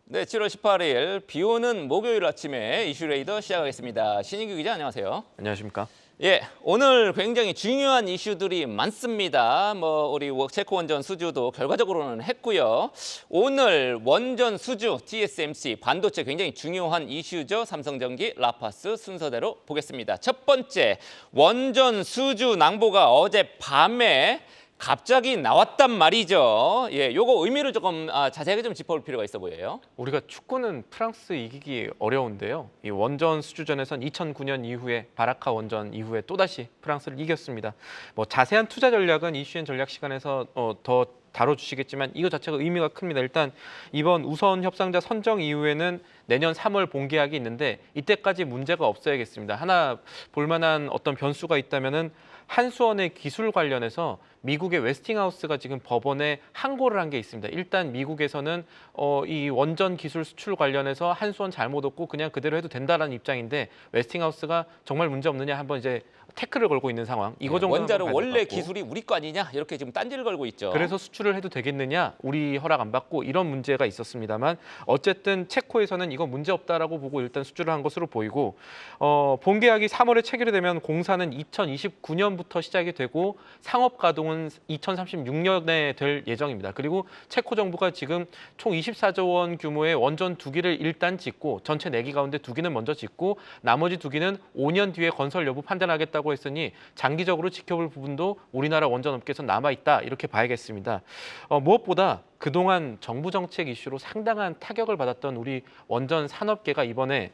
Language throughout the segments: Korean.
네, 7월 18일 비 오는 목요일 아침에 이슈레이더 시작하겠습니다. 신인규 기자 안녕하세요. 안녕하십니까? 예, 오늘 굉장히 중요한 이슈들이 많습니다. 우리 체코 원전 수주도 결과적으로는 했고요. 오늘 원전 수주 TSMC 반도체 굉장히 중요한 이슈죠. 삼성전기, 라파스 순서대로 보겠습니다. 첫 번째, 원전 수주 낭보가 어제 밤에 갑자기 나왔단 말이죠. 예, 요거 의미를 조금 자세하게 좀 짚어볼 필요가 있어 보여요. 우리가 축구는 프랑스 이기기 어려운데요. 이 원전 수주전에선 2009년 이후에 바라카 원전 이후에 또다시 프랑스를 이겼습니다. 자세한 투자 전략은 이슈엔 전략 시간에서 더 다뤄주시겠지만 이거 자체가 의미가 큽니다. 일단 이번 우선 협상자 선정 이후에는 내년 3월 본계약이 있는데 이때까지 문제가 없어야겠습니다. 하나 볼만한 어떤 변수가 있다면은 한수원의 기술 관련해서 미국의 웨스팅하우스가 지금 법원에 항고를 한 게 있습니다. 일단 미국에서는 이 원전 기술 수출 관련해서 한수원 잘못 없고 그냥 그대로 해도 된다라는 입장인데 웨스팅하우스가 정말 문제 없느냐 한번 이제 태클을 걸고 있는 상황. 이거 정도 원자로 원래 기술이 우리 거 아니냐 이렇게 지금 딴지를 걸고 있죠. 그래서 수출을 해도 되겠느냐 우리 허락 안 받고 이런 문제가 있었습니다만 어쨌든 체코에서는 이거 문제 없다라고 보고 일단 수주를 한 것으로 보이고 본계약이 3월에 체결이 되면 공사는 2029년부터 시작이 되고 상업 가동은 2036년에 될 예정입니다. 그리고 체코 정부가 지금 총 24조 원 규모의 원전 2기를 일단 짓고 전체 4기 가운데 2기는 먼저 짓고 나머지 2기는 5년 뒤에 건설 여부 판단하겠다고 했으니 장기적으로 지켜볼 부분도 우리나라 원전업계에서 남아있다 이렇게 봐야겠습니다. 무엇보다 그동안 정부 정책 이슈로 상당한 타격을 받았던 우리 원전 산업계가 이번에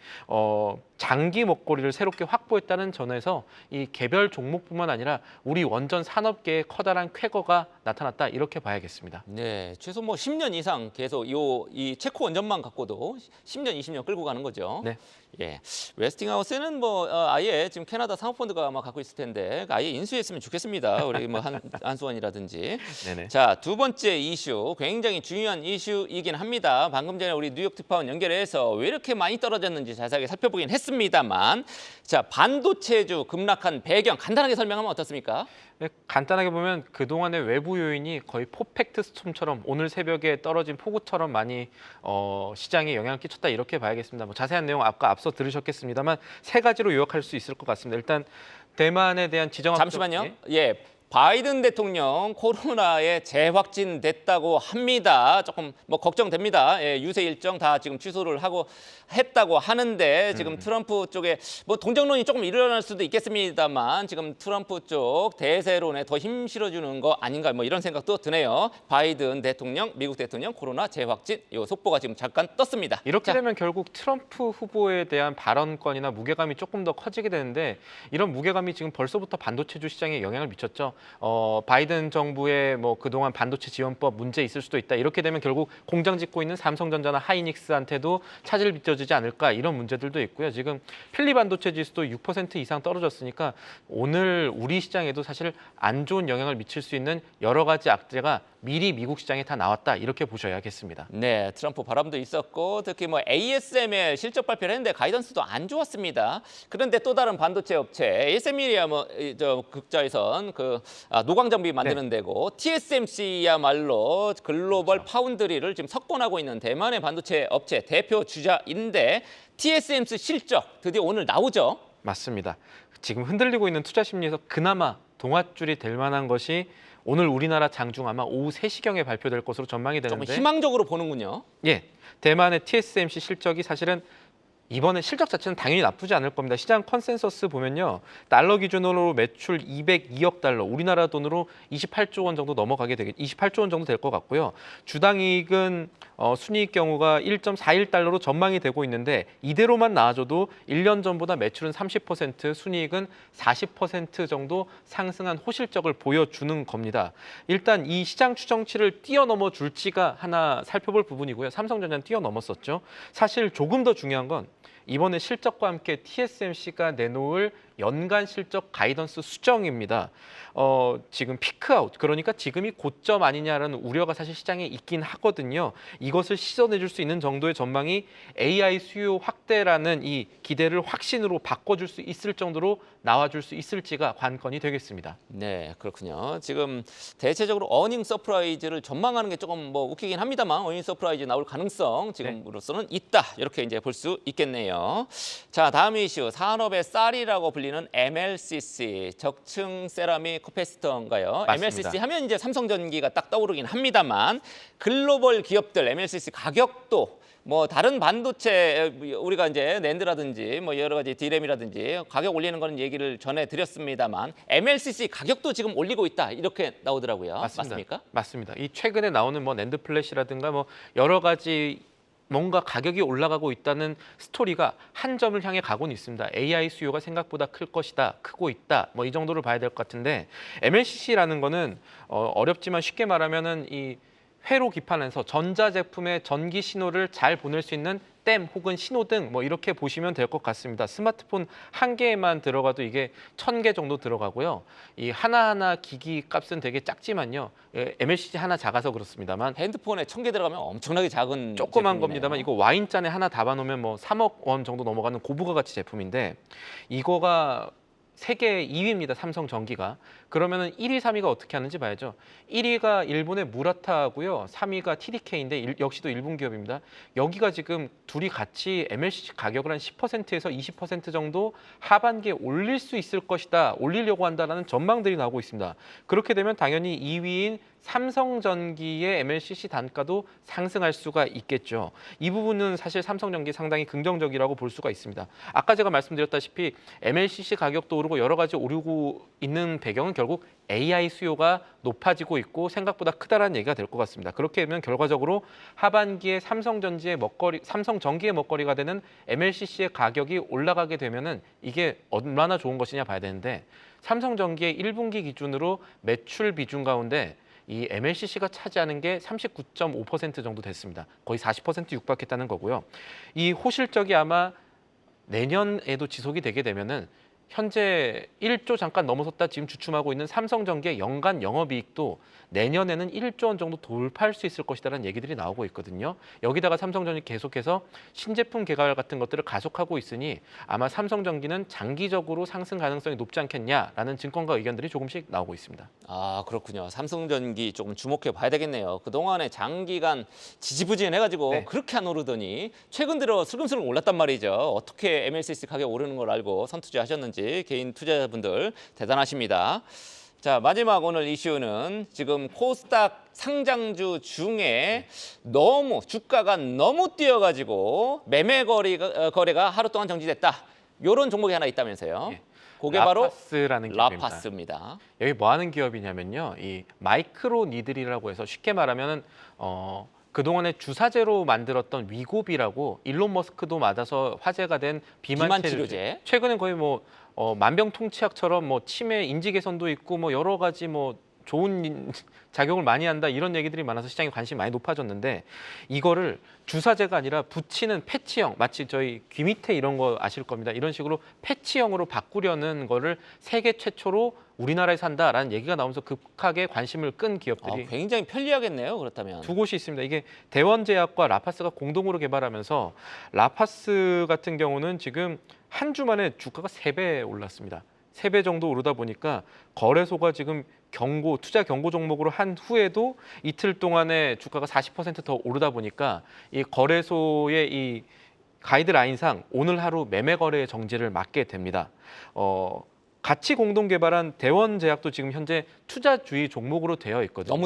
장기 먹거리를 새롭게 확보했다는 점에서 이 개별 종목뿐만 아니라 우리 원전 산업계에 커다란 쾌거가 나타났다 이렇게 봐야겠습니다. 네, 최소 10년 이상 계속 이 체코 원전만 갖고도 10년, 20년 끌고 가는 거죠. 네. 예, 웨스팅하우스는 아예 지금 캐나다 상업펀드가 아마 갖고 있을 텐데 아예 인수했으면 좋겠습니다. 우리 한수원이라든지. 네네. 자, 두 번째 이슈 굉장히 중요한 이슈이긴 합니다. 방금 전에 우리 뉴욕 특파원 연결해서 왜 이렇게 많이 떨어졌는지 자세하게 살펴보긴 했습니다만, 자 반도체주 급락한 배경 간단하게 설명하면 어떻습니까? 네, 간단하게 보면 그동안의 외부 요인이 거의 포펙트 스톰처럼 오늘 새벽에 떨어진 폭우처럼 많이 시장에 영향을 끼쳤다 이렇게 봐야겠습니다. 자세한 내용 아까 앞서 들으셨겠습니다만 세 가지로 요약할 수 있을 것 같습니다. 일단 대만에 대한 지정학 잠시만요. 예. 바이든 대통령 코로나에 재확진됐다고 합니다. 조금 걱정됩니다. 예, 유세 일정 다 지금 취소를 하고 했다고 하는데 지금 트럼프 쪽에 동정론이 조금 일어날 수도 있겠습니다만 지금 트럼프 쪽 대세론에 더 힘 실어주는 거 아닌가 이런 생각도 드네요. 바이든 대통령, 미국 대통령 코로나 재확진 이 속보가 지금 잠깐 떴습니다. 이렇게 되면 결국 트럼프 후보에 대한 발언권이나 무게감이 조금 더 커지게 되는데 이런 무게감이 지금 벌써부터 반도체주 시장에 영향을 미쳤죠. 바이든 정부의 그동안 반도체 지원법 문제 있을 수도 있다. 이렇게 되면 결국 공장 짓고 있는 삼성전자나 하이닉스한테도 차질 빚어지지 않을까 이런 문제들도 있고요. 지금 필리 반도체 지수도 6% 이상 떨어졌으니까 오늘 우리 시장에도 사실 안 좋은 영향을 미칠 수 있는 여러 가지 악재가 미리 미국 시장에 다 나왔다 이렇게 보셔야겠습니다. 네, 트럼프 바람도 있었고 특히 ASM의 실적 발표를 했는데 가이던스도 안 좋았습니다. 그런데 또 다른 반도체 업체 ASM이야 극자에선 노광 장비 만드는 데고 TSMC야말로 글로벌 그렇죠. 파운드리를 지금 석권하고 있는 대만의 반도체 업체 대표 주자인데 TSMC 실적 드디어 오늘 나오죠. 맞습니다. 지금 흔들리고 있는 투자 심리에서 그나마 동아줄이 될 만한 것이 오늘 우리나라 장중 아마 오후 3시경에 발표될 것으로 전망이 되는데 좀 희망적으로 보는군요. 예, 대만의 TSMC 실적이 사실은 이번에 실적 자체는 당연히 나쁘지 않을 겁니다. 시장 컨센서스 보면요. 달러 기준으로 매출 202억 달러, 우리나라 돈으로 28조 원 정도 넘어가게 되겠 28조 원 정도 될 것 같고요. 주당 이익은 순이익 경우가 1.41달러로 전망이 되고 있는데 이대로만 나와줘도 1년 전보다 매출은 30%, 순이익은 40% 정도 상승한 호실적을 보여주는 겁니다. 일단 이 시장 추정치를 뛰어넘어 줄지가 하나 살펴볼 부분이고요. 삼성전자는 뛰어넘었었죠. 사실 조금 더 중요한 건 이번에 실적과 함께 TSMC가 내놓을 연간 실적 가이던스 수정입니다. 지금 피크아웃, 그러니까 지금이 고점 아니냐라는 우려가 사실 시장에 있긴 하거든요. 이것을 씻어내줄 수 있는 정도의 전망이 AI 수요 확대라는 이 기대를 확신으로 바꿔줄 수 있을 정도로 나와줄 수 있을지가 관건이 되겠습니다. 네, 그렇군요. 지금 대체적으로 어닝 서프라이즈를 전망하는 게 조금 뭐 웃기긴 합니다만 어닝 서프라이즈 나올 가능성 지금으로서는 있다. 이렇게 이제 볼 수 있겠네요. 자, 다음 이슈 산업의 쌀이라고 불리는 MLCC 적층 세라믹 커패시터인가요? 맞습니다. MLCC 하면 이제 삼성전기가 딱 떠오르긴 합니다만 글로벌 기업들 MLCC 가격도 뭐 다른 반도체 우리가 이제 낸드라든지 뭐 여러 가지 D램이라든지 가격 올리는 거는 얘기를 전해 드렸습니다만 MLCC 가격도 지금 올리고 있다 이렇게 나오더라고요. 맞습니까? 맞습니다. 이 최근에 나오는 뭐 낸드 플래시라든가 뭐 여러 가지 뭔가 가격이 올라가고 있다는 스토리가 한 점을 향해 가고는 있습니다. AI 수요가 생각보다 클 것이다, 크고 있다, 뭐 이 정도를 봐야 될 것 같은데 MLCC라는 거는 어렵지만 쉽게 말하면은 이 회로 기판에서 전자제품의 전기 신호를 잘 보낼 수 있는 댐 혹은 신호등 뭐 이렇게 보시면 될 것 같습니다. 스마트폰 한 개에만 들어가도 이게 1000개 정도 들어가고요. 이 하나하나 기기 값은 되게 작지만요. MLCC 하나 작아서 그렇습니다만 핸드폰에 1000개 들어가면 엄청나게 작은 조그만 제품이네요. 겁니다만 이거 와인잔에 하나 담아놓으면 뭐 3억 원 정도 넘어가는 고부가 가치 제품인데 이거가 세계 2위입니다. 삼성전기가. 그러면은 1위, 3위가 어떻게 하는지 봐야죠. 1위가 일본의 무라타고요. 3위가 TDK인데 역시도 일본 기업입니다. 여기가 지금 둘이 같이 MLCC 가격을 한 10%에서 20% 정도 하반기에 올릴 수 있을 것이다. 올리려고 한다라는 전망들이 나오고 있습니다. 그렇게 되면 당연히 2위인 삼성전기의 MLCC 단가도 상승할 수가 있겠죠. 이 부분은 사실 삼성전기 상당히 긍정적이라고 볼 수가 있습니다. 아까 제가 말씀드렸다시피 MLCC 가격도 오르고 여러 가지 오르고 있는 배경은 결국 AI 수요가 높아지고 있고 생각보다 크다라는 얘기가 될 것 같습니다. 그렇게 되면 결과적으로 하반기에 삼성전기의 먹거리가 되는 MLCC의 가격이 올라가게 되면은 이게 얼마나 좋은 것이냐 봐야 되는데 삼성전기의 1분기 기준으로 매출 비중 가운데 이 MLCC가 차지하는 게 39.5% 정도 됐습니다. 거의 40% 육박했다는 거고요. 이 호실적이 아마 내년에도 지속이 되게 되면은 현재 1조 잠깐 넘어섰다 지금 주춤하고 있는 삼성전기의 연간 영업이익도 내년에는 1조 원 정도 돌파할 수 있을 것이라는 얘기들이 나오고 있거든요. 여기다가 삼성전기 계속해서 신제품 개발 같은 것들을 가속하고 있으니 아마 삼성전기는 장기적으로 상승 가능성이 높지 않겠냐라는 증권가 의견들이 조금씩 나오고 있습니다. 아, 그렇군요. 삼성전기 조금 주목해 봐야 되겠네요. 그동안에 장기간 지지부진해가지고 네. 그렇게 안 오르더니 최근 들어 슬금슬금 올랐단 말이죠. 어떻게 MLCC 가격 오르는 걸 알고 선투자하셨는지 개인 투자자분들 대단하십니다. 자, 마지막 오늘 이슈는 지금 코스닥 상장주 중에 너무 주가가 너무 뛰어가지고 매매 거래가 하루 동안 정지됐다. 이런 종목이 하나 있다면서요. 예. 그게 바로 라파스라는 기업입니다. 라파스입니다. 여기 뭐 하는 기업이냐면요. 이 마이크로 니들이라고 해서 쉽게 말하면은 그동안에 주사제로 만들었던 위고비라고 일론 머스크도 맞아서 화제가 된 비만 치료제. 최근엔 거의 뭐 만병통치약처럼 뭐 치매 인지 개선도 있고 뭐 여러 가지 뭐 좋은 작용을 많이 한다 이런 얘기들이 많아서 시장에 관심이 많이 높아졌는데 이거를 주사제가 아니라 붙이는 패치형 마치 저희 귀 밑에 이런 거 아실 겁니다. 이런 식으로 패치형으로 바꾸려는 거를 세계 최초로 우리나라에서 한다라는 얘기가 나오면서 급하게 관심을 끈 기업들이 굉장히 편리하겠네요. 그렇다면. 두 곳이 있습니다. 이게 대원제약과 라파스가 공동으로 개발하면서 라파스 같은 경우는 지금 한 주 만에 주가가 3배 올랐습니다. 3배 정도 오르다 보니까 거래소가 지금 투자 경고 종목으로 한 후에도 이틀 동안에 주가가 40% 더 오르다 보니까 이 거래소의 이 가이드라인상 오늘 하루 매매 거래 정지를 맞게 됩니다. 같이 공동 개발한 대원제약도 지금 현재 투자주의 종목으로 되어 있거든요.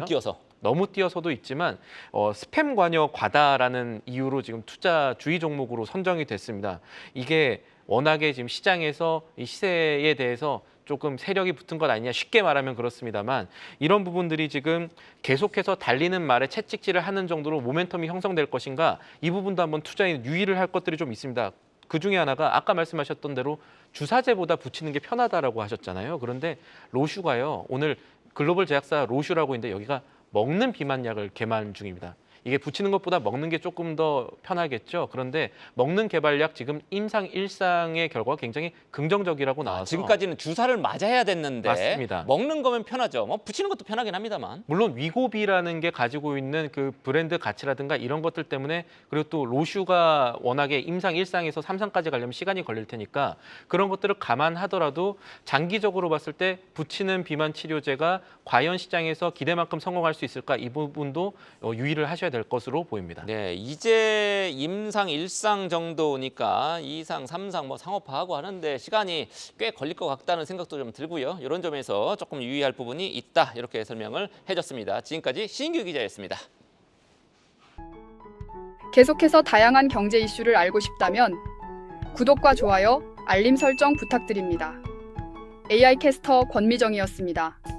너무 뛰어서도 있지만 스팸 관여 과다라는 이유로 지금 투자주의 종목으로 선정이 됐습니다. 이게 워낙에 지금 시장에서 이 시세에 대해서 조금 세력이 붙은 것 아니냐 쉽게 말하면 그렇습니다만 이런 부분들이 지금 계속해서 달리는 말에 채찍질을 하는 정도로 모멘텀이 형성될 것인가 이 부분도 한번 투자에 유의를 할 것들이 좀 있습니다. 그 중에 하나가 아까 말씀하셨던 대로 주사제보다 붙이는 게 편하다라고 하셨잖아요. 그런데 로슈가요. 오늘 글로벌 제약사 로슈라고 있는데 여기가 먹는 비만약을 개발 중입니다. 이게 붙이는 것보다 먹는 게 조금 더 편하겠죠. 그런데 먹는 개발약 지금 임상 1상의 결과가 굉장히 긍정적이라고 나와서 지금까지는 주사를 맞아야 됐는데 맞습니다. 먹는 거면 편하죠. 뭐 붙이는 것도 편하긴 합니다만. 물론 위고비라는 게 가지고 있는 그 브랜드 가치라든가 이런 것들 때문에 그리고 또 로슈가 워낙에 임상 1상에서 3상까지 가려면 시간이 걸릴 테니까 그런 것들을 감안하더라도 장기적으로 봤을 때 붙이는 비만 치료제가 과연 시장에서 기대만큼 성공할 수 있을까 이 부분도 유의를 하셔야 될 것으로 보입니다. 네, 이제 임상 1상 정도니까 2상, 3상 뭐 상업화하고 하는데 시간이 꽤 걸릴 것 같다는 생각도 좀 들고요. 이런 점에서 조금 유의할 부분이 있다 이렇게 설명을 해줬습니다. 지금까지 신규 기자였습니다. 계속해서 다양한 경제 이슈를 알고 싶다면 구독과 좋아요, 알림 설정 부탁드립니다. AI 캐스터 권미정이었습니다.